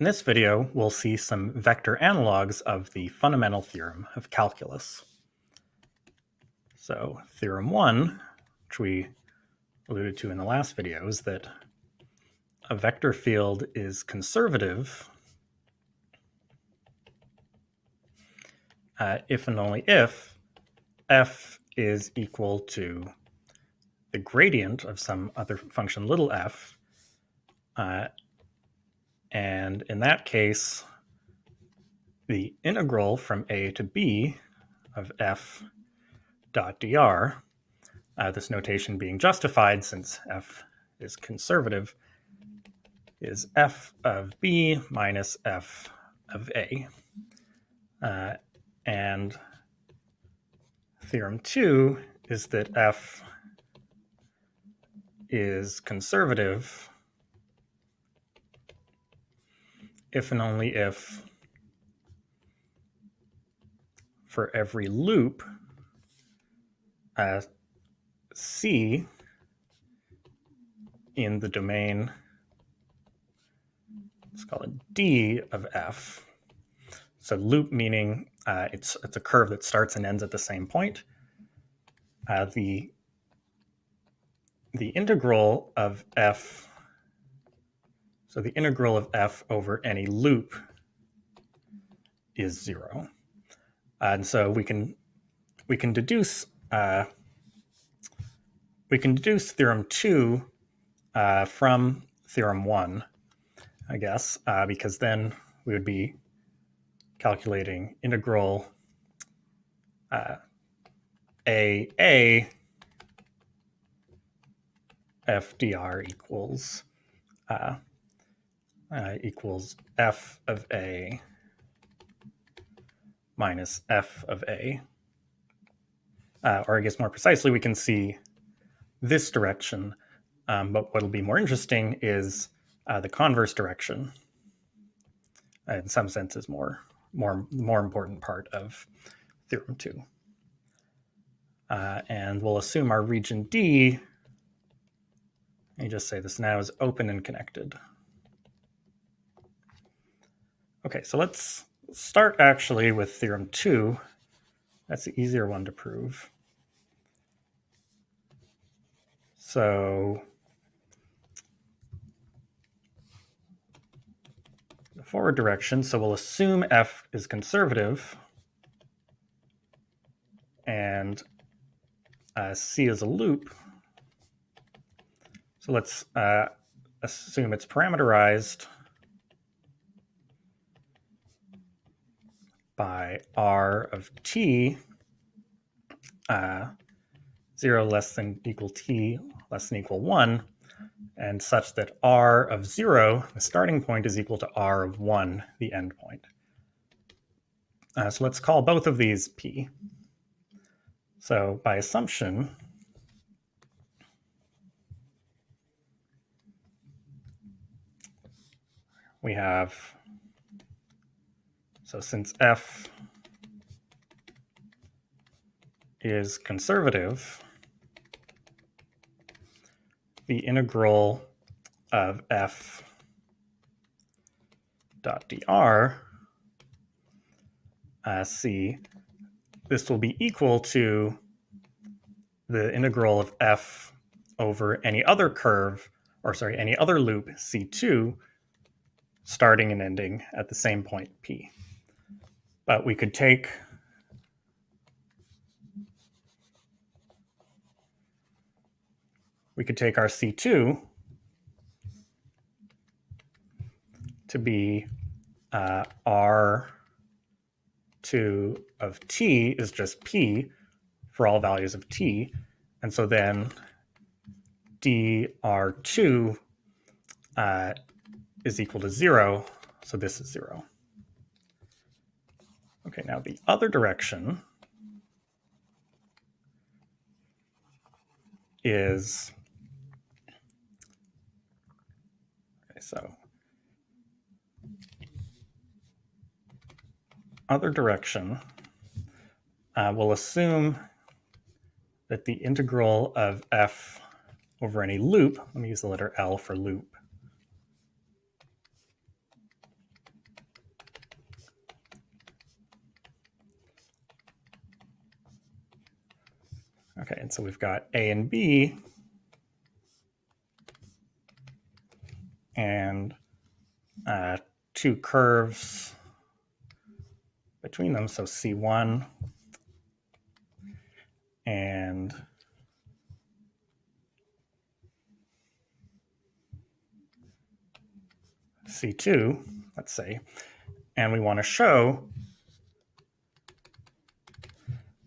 In this video, we'll see some vector analogs of the fundamental theorem of calculus. So theorem 1, which we alluded to in the last video, is that a vector field is conservative if and only if f is equal to the gradient of some other function little f, and in that case, the integral from a to b of f dot dr, this notation being justified since f is conservative, is f of b minus f of a. And theorem 2 is that f is conservative if and only if for every loop C in the domain, let's call it D of f. So loop meaning it's a curve that starts and ends at the same point. The integral of f, so the integral of f over any loop is 0. And so we can deduce theorem 2 from theorem 1, I guess, because then we would be calculating integral a f dr equals f of a minus f of a. Or I guess more precisely, we can see this direction, but what'll be more interesting is the converse direction. In some sense, is more important part of theorem 2. And we'll assume our region D, let me just say this now, is open and connected. Okay, so let's start actually with theorem 2. That's the easier one to prove. So the forward direction, so we'll assume f is conservative and C is a loop. So let's assume it's parameterized by r of t, 0 less than equal t less than equal 1, and such that r of 0, the starting point, is equal to r of 1, the end point. So let's call both of these p. So by assumption, we have, so since f is conservative, the integral of f dot dr, C, this will be equal to the integral of f over any other curve, or sorry, any other loop C2, starting and ending at the same point P. But we could take our C2 to be R2 of t is just P for all values of t. And so then dr2 is equal to 0. So this is 0. Okay, now the other direction is, okay, so other direction, we'll assume that the integral of f over any loop, let me use the letter L for loop, Okay, and so we've got A and B, and two curves between them, so C1 and C2, let's say, and we want to show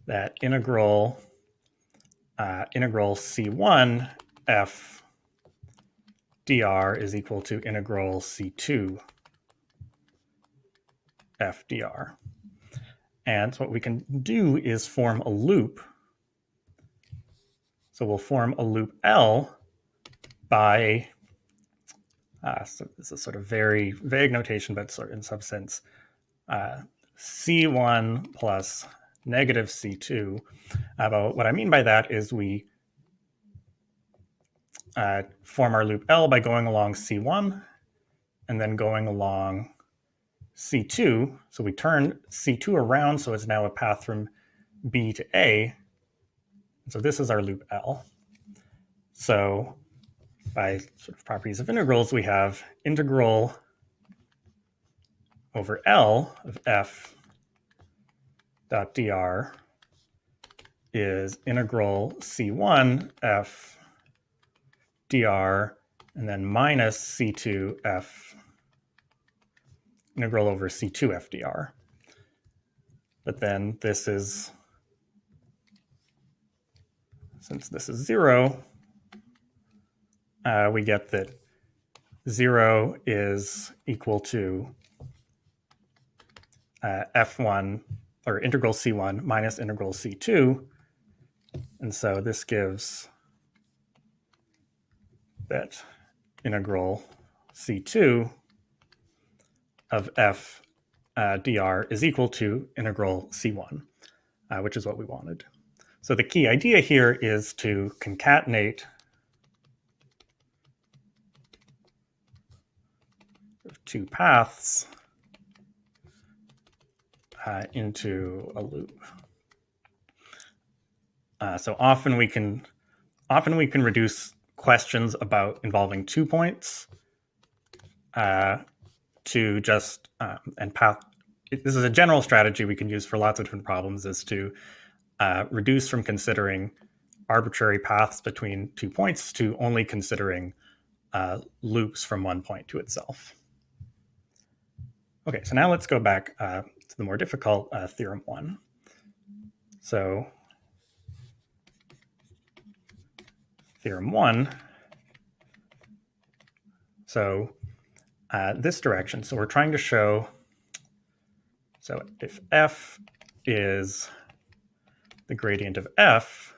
that integral C1 f dr is equal to integral C2 f dr. And so what we can do is form a loop. So we'll form a loop L by, so this is sort of very vague notation, but sort of in some sense, C1 plus negative C2. But what I mean by that is we form our loop L by going along C1 and then going along C2. So we turn C2 around, so it's now a path from B to A. So this is our loop L. So by sort of properties of integrals, we have integral over L of f dot dr is integral C1 f dr and then minus C2 f integral over C2 f dr. But then this is, since this is 0, we get that 0 is equal to f1, or integral C1 minus integral C2. And so this gives that integral C2 of f dr is equal to integral C1, which is what we wanted. So the key idea here is to concatenate two paths into a loop. So often we can reduce questions involving 2 points to just and path. This is a general strategy we can use for lots of different problems, is to reduce from considering arbitrary paths between 2 points to only considering loops from one point to itself. Okay, so now let's go back to the more difficult theorem 1. So theorem 1, so this direction, so we're trying to show, so if f is the gradient of f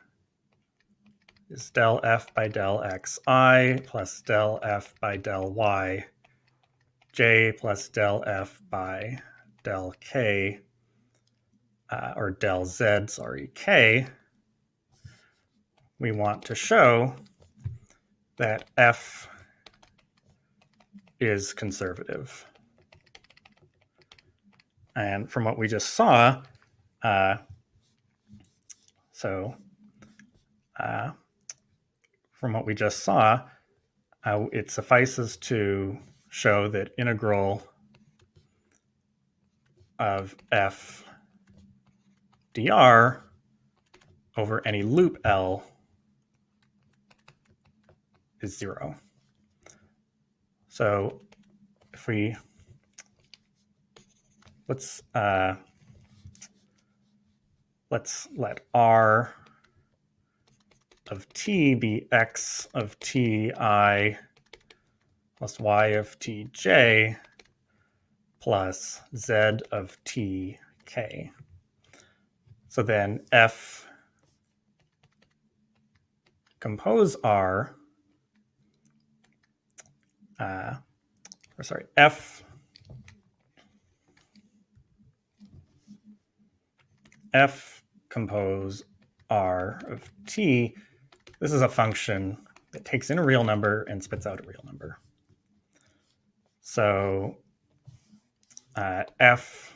is del f by del xi plus del f by del y j plus del f by del k, or del z, sorry, k, we want to show that f is conservative. And from what we just saw, it suffices to show that integral of f dr over any loop L is 0. So if we let's let r of t be x of t I plus y of t j plus z of t k. So then f compose r, f compose r of t, this is a function that takes in a real number and spits out a real number. So f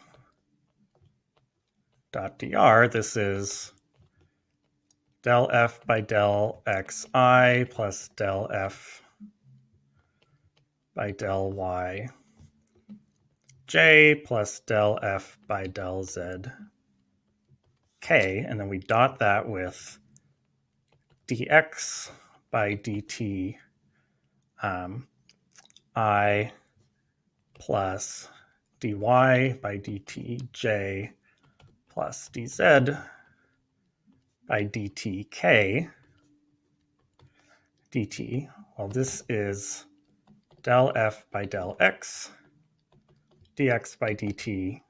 dot dr, this is del f by del xi plus del f by del y j plus del f by del z k, and then we dot that with dx by dt I plus dy by dt j plus dz by dt k dt. Well, this is del f by del x dx by dt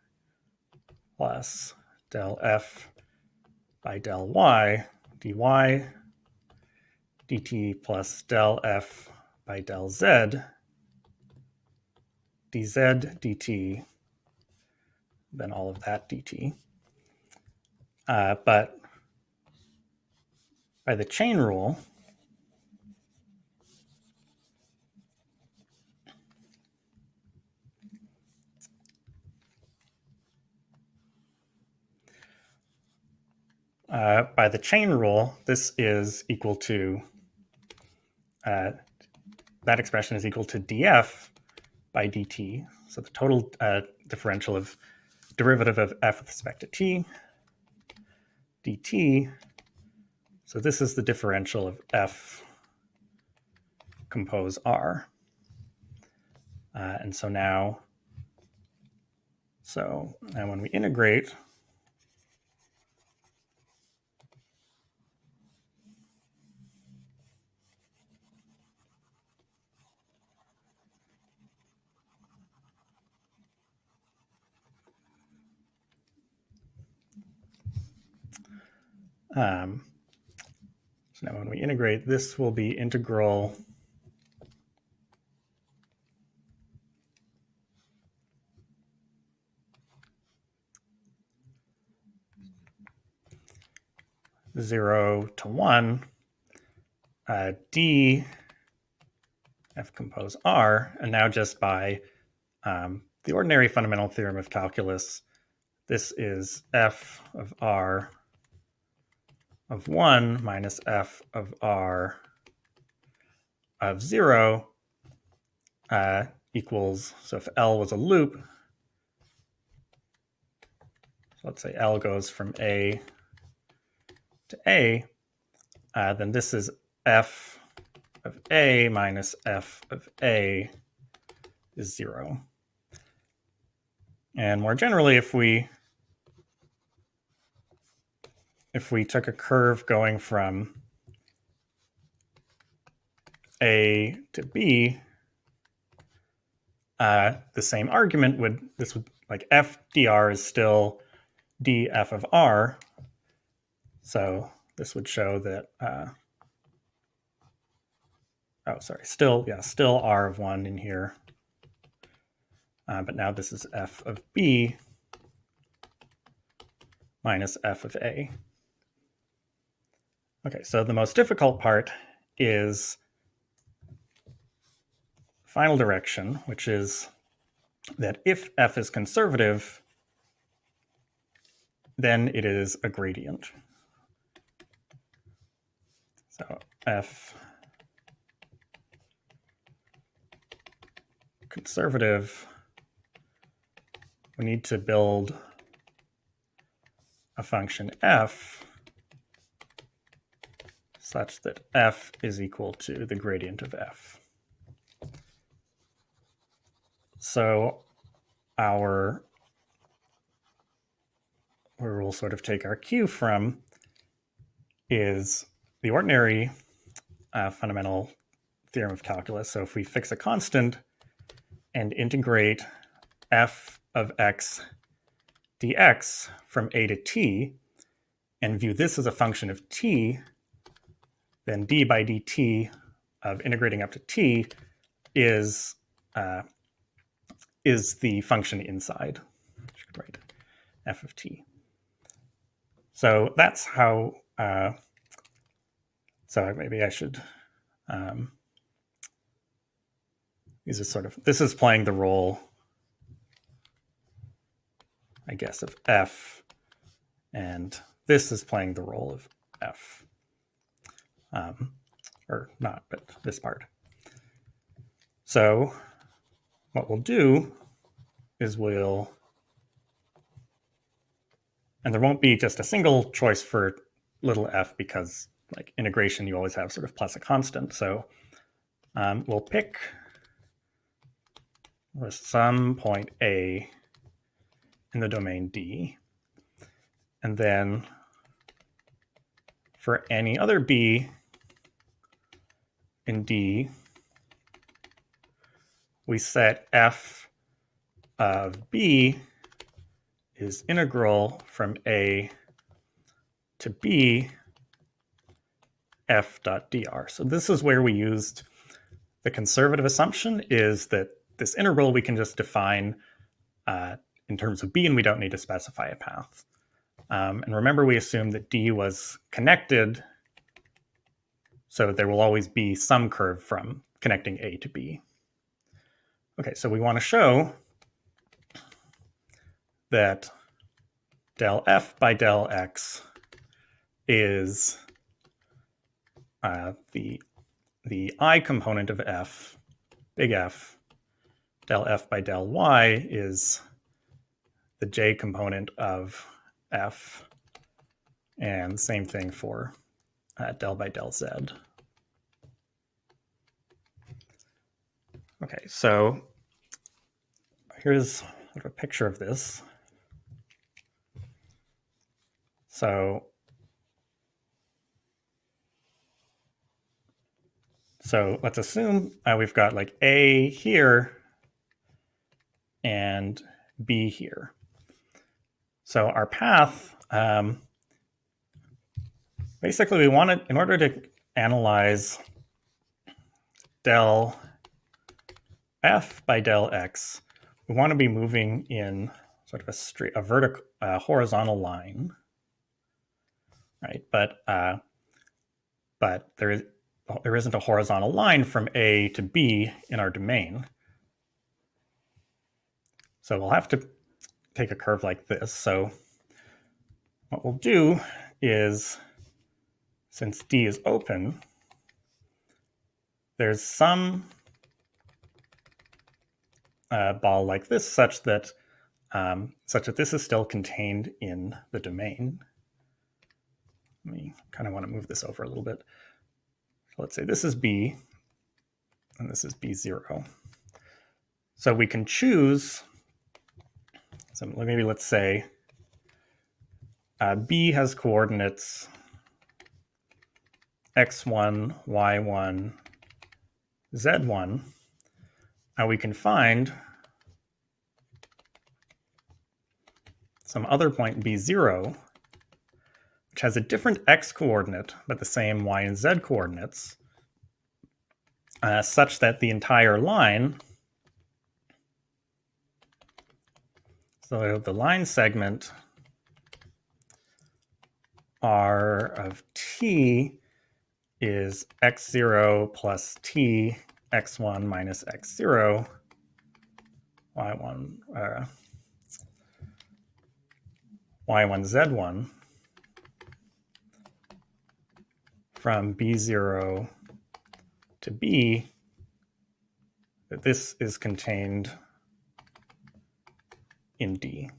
plus del f by del y dy dt plus del f by del z dz dt, then all of that dt. But by the chain rule, this is equal to, that expression is equal to df by dt. So the total differential of derivative of f with respect to t dt. So this is the differential of f compose r. And so now when we integrate, so now when we integrate, this will be integral zero to one d f compose r, and now just by the ordinary fundamental theorem of calculus, this is f of r of 1 minus f of r of 0 equals, so if L was a loop, so let's say L goes from A to A, then this is f of A minus f of A is 0. And more generally, if we took a curve going from A to B, the same argument would like f dr is still df of r. So this would show that, still r of 1 in here. But now this is f of b minus f of a. Okay, so the most difficult part is final direction, which is that if f is conservative, then it is a gradient. So f conservative, we need to build a function f such that f is equal to the gradient of f. So where we'll sort of take our cue from is the ordinary fundamental theorem of calculus. So if we fix a constant and integrate f of x dx from a to t and view this as a function of t, then d by dt of integrating up to t is the function inside. I should write f of t. So that's how, so maybe I should, this is playing the role, I guess, of f, and this is playing the role of f. or not, but this part. So what we'll do is and there won't be just a single choice for little f, because like integration, you always have sort of plus a constant. So we'll pick some point A in the domain D. And then for any other B in D, we set f of B is integral from A to B f dot dr. So this is where we used the conservative assumption, is that this integral we can just define in terms of B, and we don't need to specify a path. And remember, we assumed that D was connected, so there will always be some curve from connecting A to B. Okay, so we want to show that del f by del x is the I component of f, big F. Del f by del y is the j component of f, and same thing for del by del z. Okay, so here's sort of a picture of this. So let's assume we've got like A here and B here. So our path, basically we want it, in order to analyze del f by del x, we want to be moving in sort of a vertical, horizontal line, right? But there isn't a horizontal line from A to B in our domain. So we'll have to take a curve like this. So what we'll do is, since D is open, there's some ball like this, such that this is still contained in the domain. We kind of want to move this over a little bit. So let's say this is B, and this is B0. So we can choose, so maybe let's say B has coordinates x1, y1, z1. Now we can find some other point B0, which has a different x coordinate, but the same y and z coordinates, such that the entire line, so the line segment R of t is x0 plus t, x1 minus x0, y1, y1, z1, from B0 to B, that this is contained in D.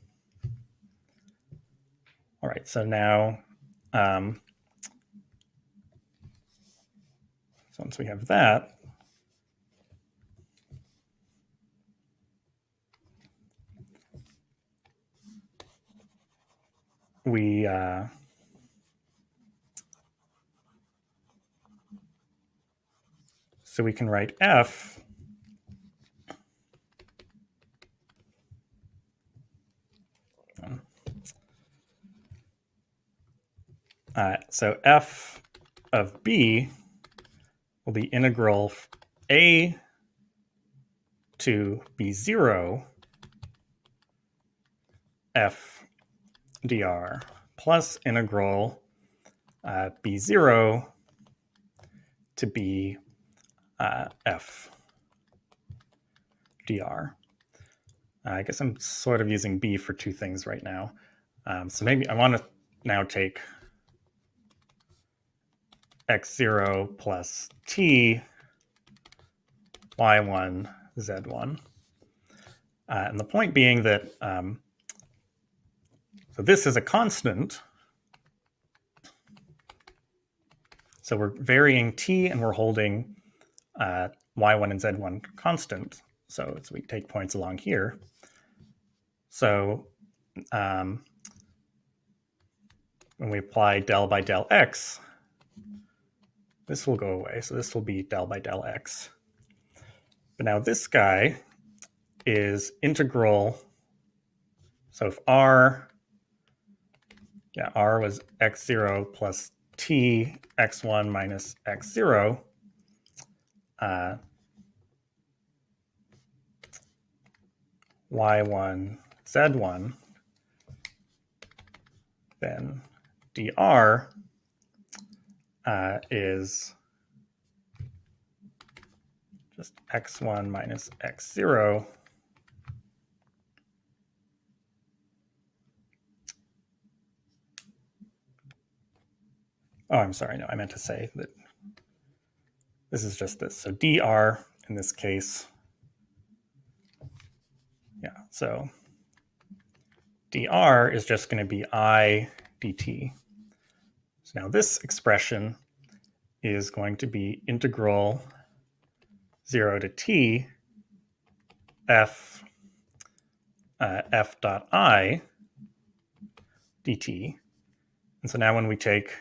All right, so now, so once we have that, so we can write f so f of B will be integral A to B0 f dr plus integral B0 to B f dr. I guess I'm sort of using B for two things right now. So maybe I want to now take x0 plus t y1 z1. And the point being that, so this is a constant. So we're varying t and we're holding y1 and z1 constant. So we take points along here. So when we apply del by del x, this will go away. So this will be del by del x. But now this guy is integral. So if r was x0 plus t x1 minus x0, y1 z1, then dr is just x1 minus x0 Oh, I'm sorry. No, I meant to say that this is just this. So dr in this case, so dr is just going to be I dt. So now this expression is going to be integral 0 to t f dot I dt. And so now when we take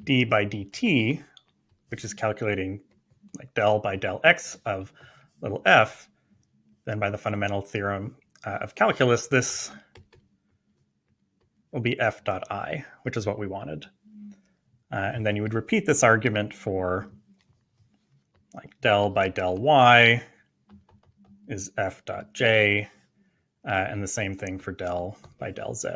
d by dt, which is calculating like del by del x of little f, then by the fundamental theorem of calculus, this will be f dot I, which is what we wanted. And then you would repeat this argument for like del by del y is f dot j, and the same thing for del by del z.